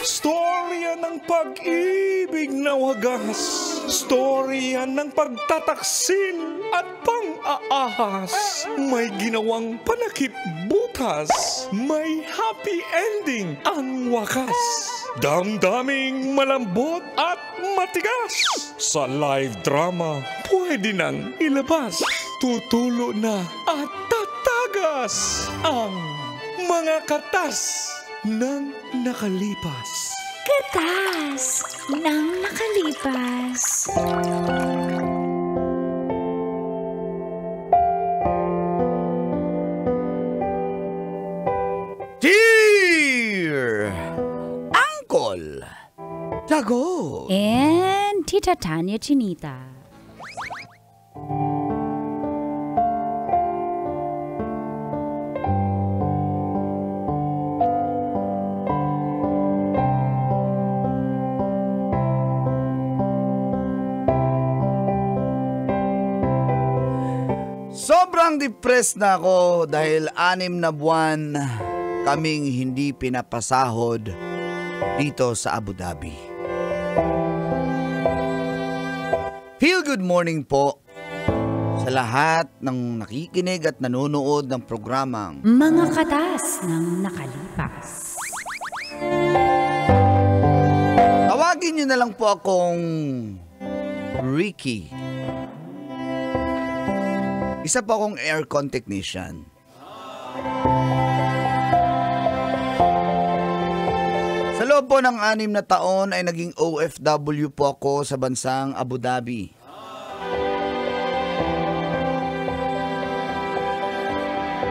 Storya ng pag-ibig na wagas. Storya ng pagtataksil at pang-aahas. May ginawang panakip butas. May happy ending ang wakas. Damdaming malambot at matigas. Sa live drama, pwede nang ilabas. Tutulo na at tatagas ang mga katas ng nakalipas. Katas ng nakalipas. Dear Uncle Tago And Tita Tanya Chinita. Sobrang depressed na ako dahil 6 na buwan kaming hindi pinapasahod dito sa Abu Dhabi. Feel good morning po sa lahat ng nakikinig at nanonood ng programang Mga katas ng nakalipas. Tawagin niyo na lang po akong Ricky. Isa po akong aircon technician. Sa loob po ng 6 na taon ay naging OFW po ako sa bansang Abu Dhabi.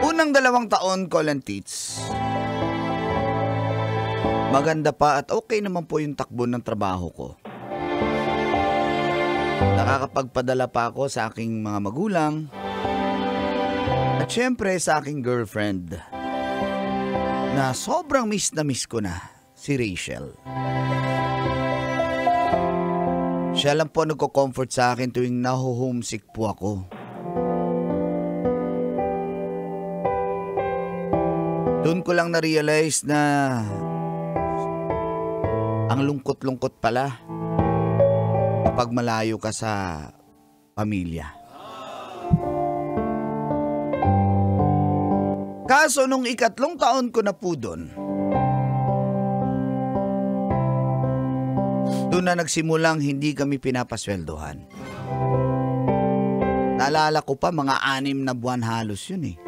Unang 2 taon ko lang teach. Maganda pa at okay naman po yung takbo ng trabaho ko. Nakakapagpadala pa ako sa aking mga magulang. At syempre sa aking girlfriend na sobrang miss na miss ko na, si Rachel. Siya lang po nagko-comfort sa akin tuwing naho-homesick po ako. Doon ko lang na-realize na ang lungkot-lungkot pala kapag malayo ka sa pamilya. Kaso nung 3 taon ko na po doon na nagsimulang hindi kami pinapasweldohan. Naalala ko pa mga 6 na buwan halos yun eh.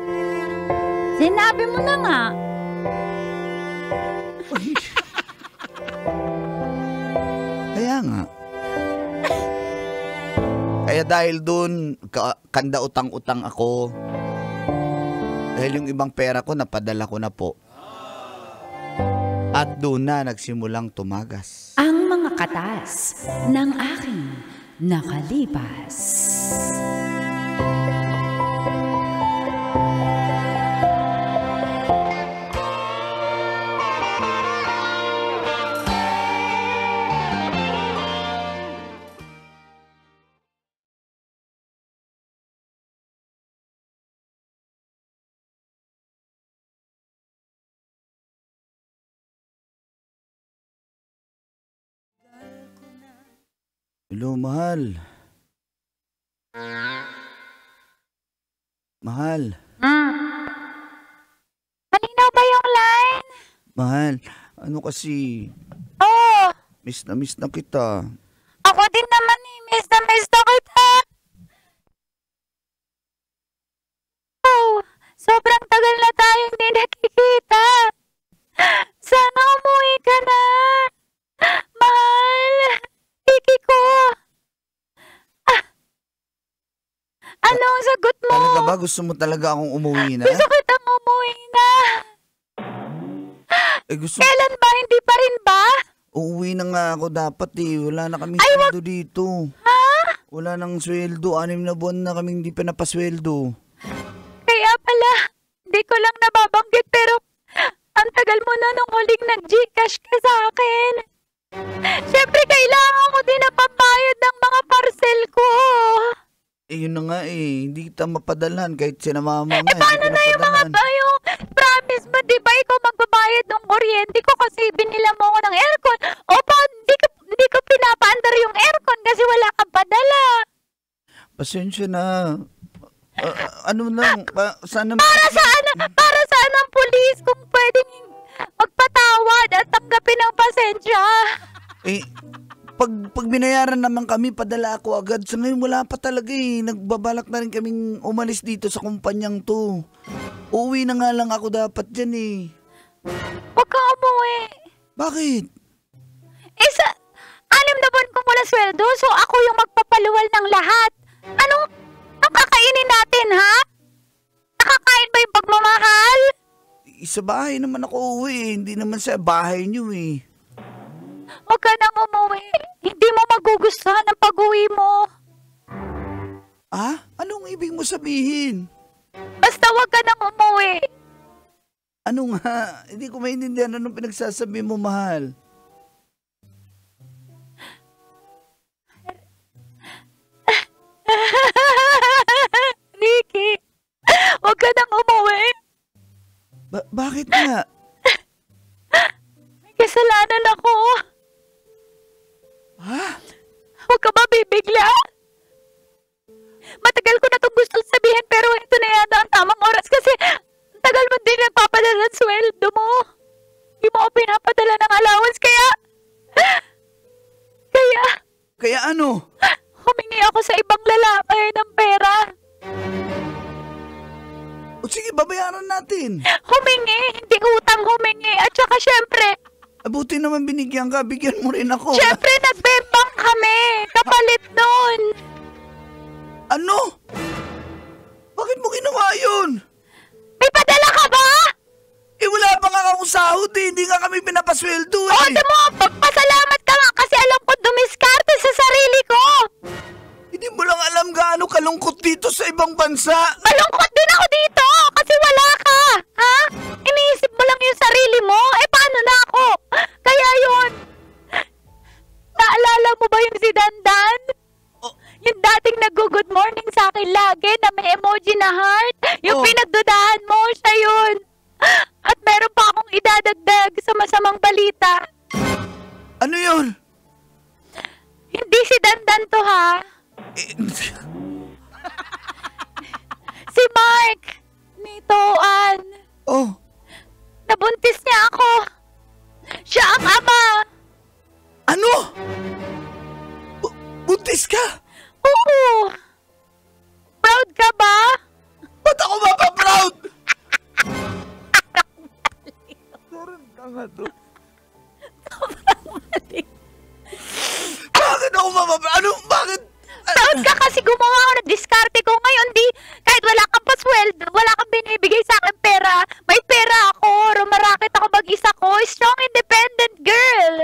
Sinabi mo na nga. Kaya nga. Kaya dahil doon, kanda utang-utang ako. Dahil yung ibang pera ko, napadala ko na po. At doon na nagsimulang tumagas. Ang mga katas ng aking nakalipas. Hello, mahal. Mahal. Malinaw ba yung line? Mahal. Ano kasi, Oo. miss na kita. Ako din naman eh. Miss na kita. Oh, sobrang tagal na tayong hindi nakikita. Sana umuwi ka na. Mahal. Kiki ko. Ano ang sagot mo? Talaga ba? Gusto mo talaga akong umuwi na? Gusto kitang umuwi na. Kailan ba? Hindi pa rin ba? Uuwi na nga ako dapat eh. Wala na kaming sweldo dito. Ha? Wala nang sweldo. 6 na buwan na kaming hindi pa napasweldo. Kaya pala, di ko lang nababanggit pero ang tagal mo na nung huling nag-Gcash ka sa akin. Siyempre, kailangan ko din na pambayad ng mga parcel ko. Eh, yun na nga eh. Hindi kita mapadalhan kahit sinamama nga. Paano na yung mga yung promise mismo, di ba ikaw magbabayad ng kuryente ko kasi binila mo ako ng aircon? O ba, hindi ko pinapaandar yung aircon kasi wala kang padala. Pasensya na. Ano lang, sana... Para saan ang pulis kung pwedeng magpatawad at tanggapin ang pasensya? Pag binayaran naman kami, padala ako agad. Sa ngayon, wala pa talaga eh. Nagbabalak na rin kaming umalis dito sa kumpanyang to. Uuwi na nga lang ako dapat dyan eh. Huwag kang umuwi. Bakit? Sa 6 na buwan kong wala sweldo, so ako yung magpapaluwal ng lahat. Anong kakainin natin, ha? Nakakain ba yung pagmamahal? Sa bahay naman ako uuwi eh. Hindi naman sa bahay niyo eh. Huwag ka nang umuwi. Hindi mo magugustuhan ang pag-uwi mo. Anong ibig mo sabihin? Basta huwag ka nang umuwi. Ano nga? Hindi ko maintindihan anong pinagsasabi mo, mahal. Ricky, huwag ka nang umuwi. Bakit nga? May kasalanan ako. Huwag ka ba bibigla? Matagal ko na itong gustong sabihin pero ito na yata ang tamang oras kasi tagal mo din nagpapadala ng sweldo mo. Hindi mo ako pinapadala ng allowance kaya Kaya ano? humingi ako sa ibang lalaki ng pera. O sige, babayaran natin. Humingi, hindi utang humingi. At saka syempre, Buti naman binigyan ka, bigyan mo rin ako. syempre nagbebang kami. Kapalit nun. Ano? Bakit mo ginawa yun? May padala ka ba? Wala pa nga akong sahod eh. Hindi nga kami pinapasweldo eh. O, mo, pagpasalamat ka nga kasi alam ko dumiskarte sa sarili ko. Hindi mo lang alam gaano kalungkot dito sa ibang bansa. Malungkot din ako dito kasi wala ka. Ha? Iniisip mo lang yung sarili mo? Paano na ako? Kaya yun. Naalala mo ba yung si Dandan? Yung dating nag-good morning sa akin lagi na may emoji na heart. Yung pinagdudahan mo, siya yun. At meron pa akong idadagdag sa masamang balita. Ano yun? Hindi si Dandan to, ha? Si Mark. Nitoan. Nabuntis niya ako. Siya ang ama. Ano? Buntis ka? Oo. Proud ka ba? Ba't ako mapaproud? Parang tanga to. Bakit ako mapaproud? Ano? Bakit? Proud ka kasi gumawa ako ng diskarte ko. Ngayon kahit wala kang pasweldo, wala kang binibigay sa akin pera, may pera ako. Rumarakit ako mag-isa ko. Strong, independent girl.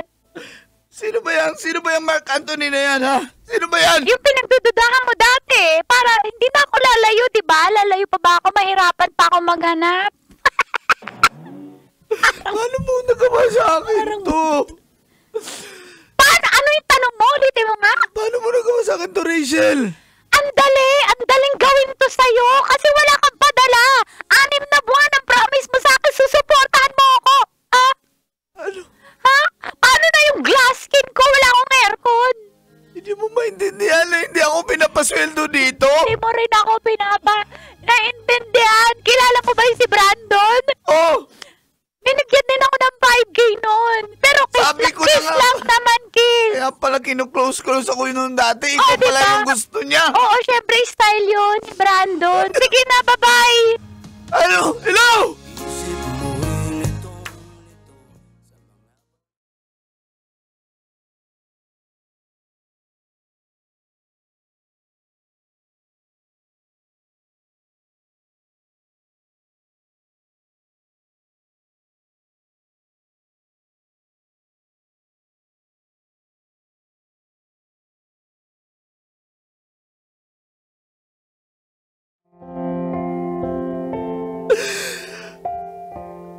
Sino ba yan? Sino ba yung Mark Anthony na yan, ha? Sino ba yan? Yung pinagdududahan mo dati, para hindi na ako lalayo, di ba? Lalayo pa ba ako? Mahirapan pa ako maghanap. Paano mo nagawa sa akin to? Paano? Ano yung tanong mo? Ulitin mo nga. Paano mo nagawa sa akin to, Rachel? Ang daling gawin to sa'yo kasi wala kang padala. 6 na buwan ang promise mo sa akin, susuportahan mo ako. Ha? Ano? Ha? Paano na yung glass skin ko? Wala akong aircon. Hindi mo maintindihan na hindi ako pinapasweldo dito? Hindi mo rin ako naintindihan. Kilala mo ba yung si Brandon? Oh! Binigyan din ako ng 5K noon. Pero Sabi ko na kiss nga. lang naman, kiss. Kaya pala kinuklose-close ako yun dati. Ikaw diba? pala yung gusto niya. Oo, syempre style yun ni Brandon. Sige na, bye-bye. Ano? Hello?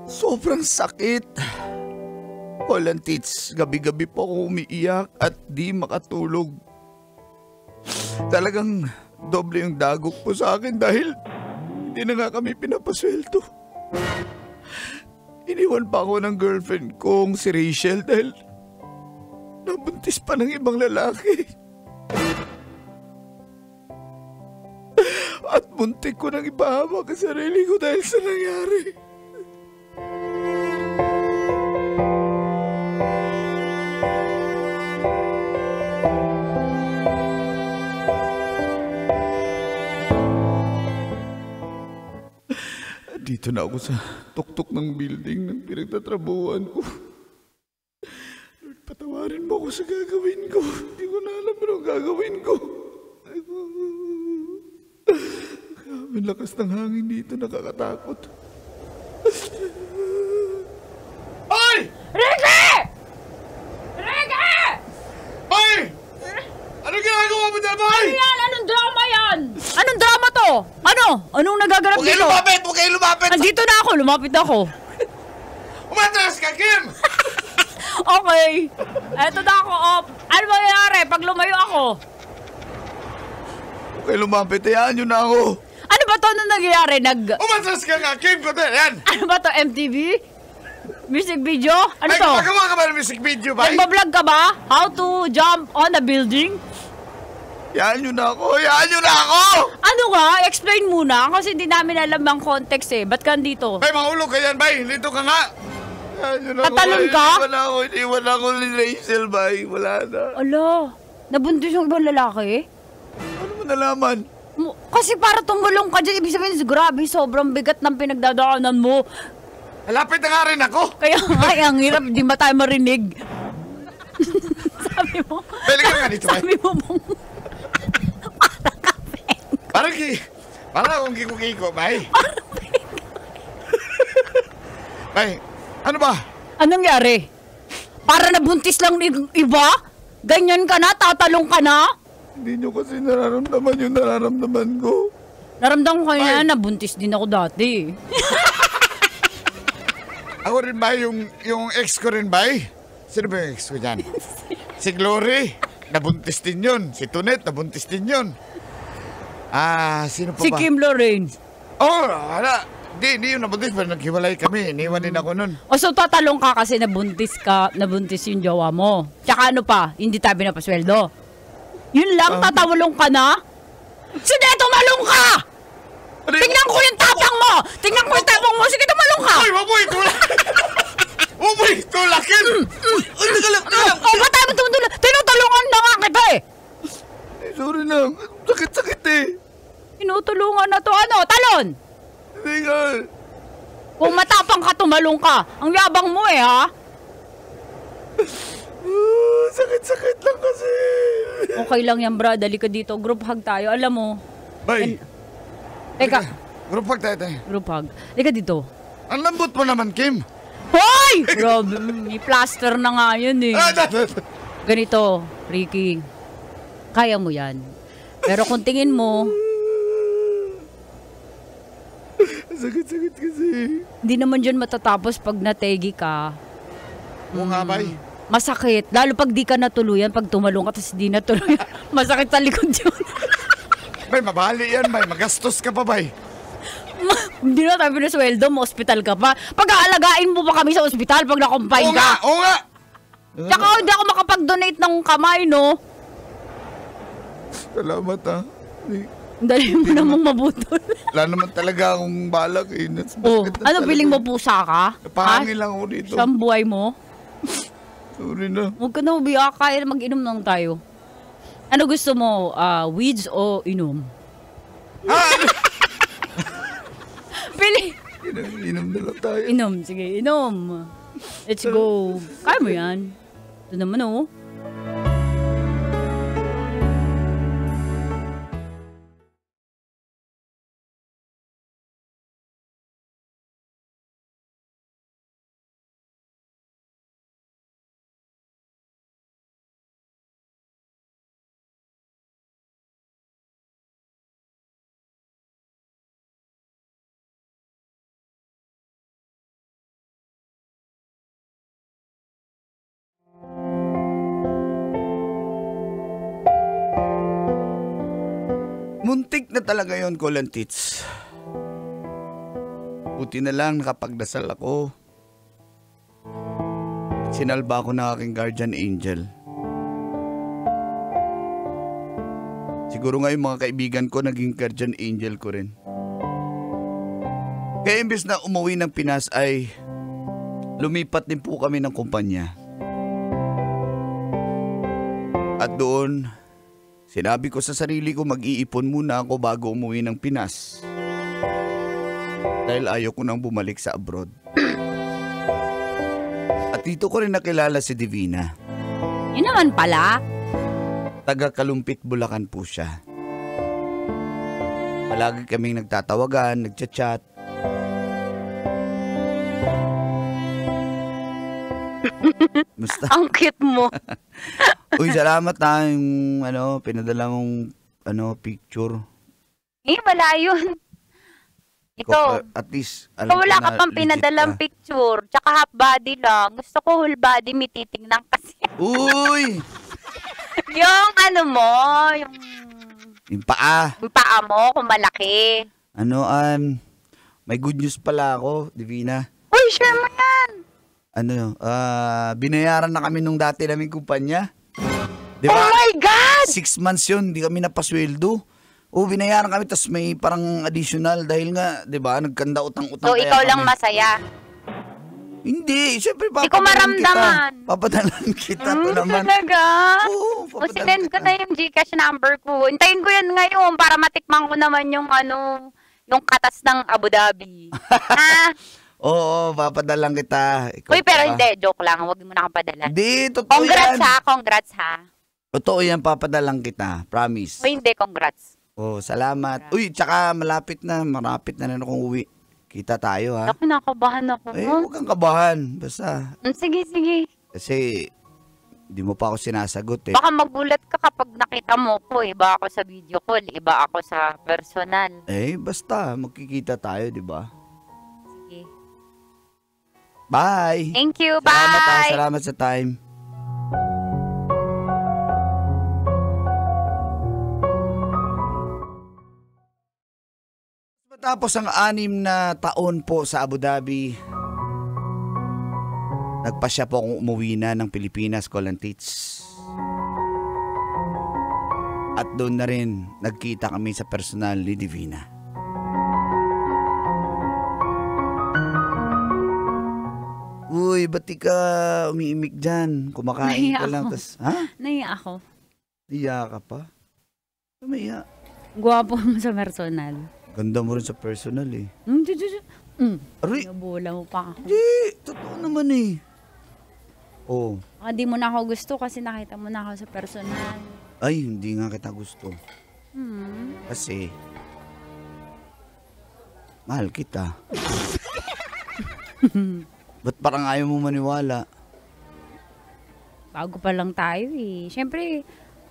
Sobrang sakit. Walang tits, gabi-gabi po ako umiiyak at di makatulog. Talagang doble yung dagok po sa akin dahil hindi na nga kami pinapasweldo. iniwan pa ako ng girlfriend kong si Rachel dahil nabuntis pa ng ibang lalaki. At muntik ko nang ipahamak ang sarili ko dahil sa nangyari. Dito na ako sa tuktok ng building ng pinagtatrabuhan ko. Lord, patawarin mo ako sa gagawin ko. Hindi ko na alam ano gagawin ko. Ang lakas ng hangin dito, nakakatakot. Ay! Ricky! Ricky! Bay! Anong ginagawa mo dyan, Bay? Ano yan? Anong drama yan? Anong drama to? Ano? Anong nagaganap Huwag kayo dito? lumapit! Huwag kayo lumapit! Nandito na ako, lumapit ako. Umatras ka, Kim! Okay. Eto na ako, op. Ano mangyayari pag lumayo ako? Huwag kayo lumapit, hayaan nyo na ako. Ano ba to na nangyayari? Umatras ka nga, Kim! Kundi, yan! Ano ba to, MTV? Music video? Ano Ay, to? magawa ka ba ng music video, Bay? Nagbablog ka ba? How to jump on a building? Hayaan nyo na ako, hayaan nyo na ako! Ano nga? Explain muna kasi hindi namin alam ang context eh. Ba't ka dito? Bay, mahulog ka yan, Bay! Lito ka nga! Hayaan nyo na Tatalon ako. ka? Iniwan ako ni Rachel, bay. Wala na. Ala, nabuntis yung ibang lalaki? Ano mo nalaman? Kasi para tumulong ka dyan, ibig sabihin, grabe, sobrang bigat ng pinagdadaanan mo. Lapit na nga rin ako! Kaya nga, ang hirap, di ba tayo marinig? Sabi mo, Pwede ka nga dito, Bay. sabi mo bang, Parang akong kiko-kiko, Bay. Bay, ano ba? anong nangyari? Para nabuntis lang ng iba? Ganyan ka na? Tatalong ka na? Hindi nyo kasi nararamdaman yung nararamdaman ko. Naramdaman ko Ay. na, nabuntis din ako dati. Ako rin ba yung ex ko rin, Bay? Sino ba yung ex ko dyan? Si Glory, nabuntis din yun. Si Tunet, nabuntis din yun. Sino pa Si ba? Kim Lorraine. Oh, wala. Di yun nabuntis. Pero naghiwalay kami. Iniwan din ako nun. O so tatalong ka kasi nabuntis yung jowa mo. Tsaka ano pa, hindi tabi na pasweldo. Yun lang, tatawalong ka na? Sige, tumalong ka! Tingnan ko yung tapang mo! Tingnan ko yung tapang mo! Sige, tumalong ka! Uy, wag mo itulak! Wag mo itulakin! Uy, teka lang. O, ba't tayo tumutulong? Tinutulungan na nga kita eh! Sorry na. Sakit-sakit eh. Tinutulungan na to. Ano? Talon! Hindi nga. Kung matapang ka, tumalong ka. Ang yabang mo eh, ha? Sakit-sakit lang kasi. Okay lang yan, brad. Dali ka dito. Group hug tayo. Alam mo. Bay, Teka, group hug tayo. group hug. Dali ka dito. Ang lambot mo naman, Kim. Hoy! Grabe, may plaster na nga yun eh. Ganito, Ricky. Kaya mo yan. Pero kung tingin mo, Sakit-sakit kasi. hindi naman dyan matatapos pag nategi ka. Oo nga, Bay. Masakit. Lalo pag di ka natuluyan, pag tumalong ka tapos di natuluyan. Masakit sa likod yun. Bay, mabali yan, Bay. Magastos ka pa, Bay. Hindi na tayo pinasweldo mo, ospital ka pa. Pag-aalagaan mo pa kami sa ospital pag na-confine Oo ka. nga, oo nga. Tsaka hindi ako makapag-donate ng kamay, no? Salamat ha. Dali mo namang mabutol. Wala naman talaga akong balak eh. Oh, ano, piling mo pusa ka? Napahangin lang ako dito. Siyang buhay mo? Sorry na. Huwag ka na ubiyak, kaya mag-inom lang tayo. Ano gusto mo, weeds o inom? Pili! Inom na lang tayo. Inom, sige, inom. Let's go. Kaya mo yan. Ito naman oh. Muntik na talaga yon, Colin Tits. Buti na lang nakapagdasal ako Sinalba ako ng aking guardian angel. Siguro nga yung mga kaibigan ko naging guardian angel ko rin. Kaya imbes na umuwi ng Pinas ay lumipat din po kami ng kumpanya. At doon, sinabi ko sa sarili ko mag-iipon muna ako bago umuwi ng Pinas. Dahil ayaw ko nang bumalik sa abroad. At dito ko rin nakilala si Divina. Yun naman pala. Taga Kalumpit, Bulacan po siya. Palagi kaming nagtatawagan, nagchat-chat. Musta? Ang cute mo. Uy, salamat na yung pinadala mong picture. Wala yun. Ikaw, At least, alam ko wala na ka pang legit pinadalang ka. picture. Tsaka half body lang. Gusto ko whole body, may titignan kasi. Uy! Yung Yung paa. yung paa mo, kung malaki. May good news pala ako, Divina. Uy, share mo yan. Binayaran na kami nung dati naming kumpanya. Di Oh ba? my God! 6 months yun, hindi kami napasweldo. Binayaran kami, tapos may parang additional dahil nga, di ba, nagkanda utang-utang. So, kaya ikaw lang kami. masaya. Hindi, syempre Hindi ko maramdaman. Papadalan kita to naman. Talaga? Oo, O, sinend ko na yung Gcash number ko. Hintayin ko yan ngayon para matikman ko naman yung yung katas ng Abu Dhabi. Ha? Oo, papadalan kita. Ikaw Uy, pero pa. hindi. Joke lang. Huwag mo na kapadala. Hindi, totoo Congrats yan. ha. Congrats ha. Totoo yan, papadalan kita. Promise. Uy, hindi. Congrats. Salamat. Uy, tsaka marapit na rin akong uwi. Kita tayo, ha? Ako, nakabahan ako. Huwag kang kabahan. Basta, Sige, sige. kasi, di mo pa ako sinasagot, eh. Baka magulat ka kapag nakita mo ko. Iba ako sa video call. Iba ako sa personal. Basta, magkikita tayo, di ba? Sige. Bye! Thank you. Salamat, ha? Bye. Salamat sa time. Matapos ang 6 na taon po sa Abu Dhabi, nagpasya po akong umuwi na ng Pilipinas, Colantits. At doon na rin nagkita kami sa personal ni Divina. Uy, ba't di ka umiimik dyan? Kumakain Nahiya ka lang. ako. Tas, ha? Naiya ako. Iya ka pa? Tumaya. Gwapo mo sa personal. Ganda mo rin sa personal, eh. Aray, Nabula mo pa ako. di, totoo naman, eh. Oh, Baka di mo na ako gusto kasi nakita mo na ako sa personal. ay, hindi nga kita gusto. Hmm. Kasi, mahal kita. Ba't parang ayaw mo maniwala? Bago pa lang tayo eh. Siyempre,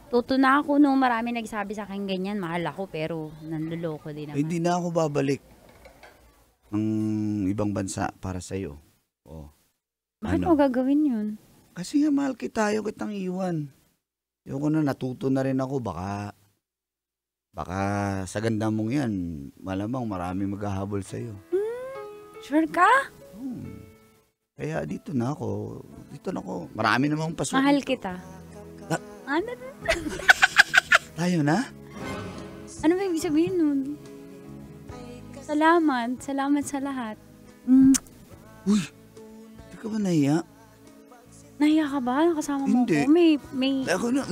tuto na ako nung marami nagsabi sa akin ganyan. Mahal ako pero nanloloko din Eh, naman. hindi na ako babalik ng ibang bansa para sa'yo. Oh. Bakit ano? mo gagawin yun? Kasi nga mahal kita, ayaw kitang iwan. Ayaw ko na, natuto na rin ako. Baka sa ganda mong yan, malamang marami maghahabol sa'yo. Sure ka? Kaya dito na ako. Marami namang pasok. Mahal kita. Ah. Ano? Tayo na? Ano ba ibig sabihin nun? Salamat. Salamat sa lahat. Uy, di ka ba nahiya? Nahiya ka ba? Nakasama mo Hindi. ako? May... Ako na,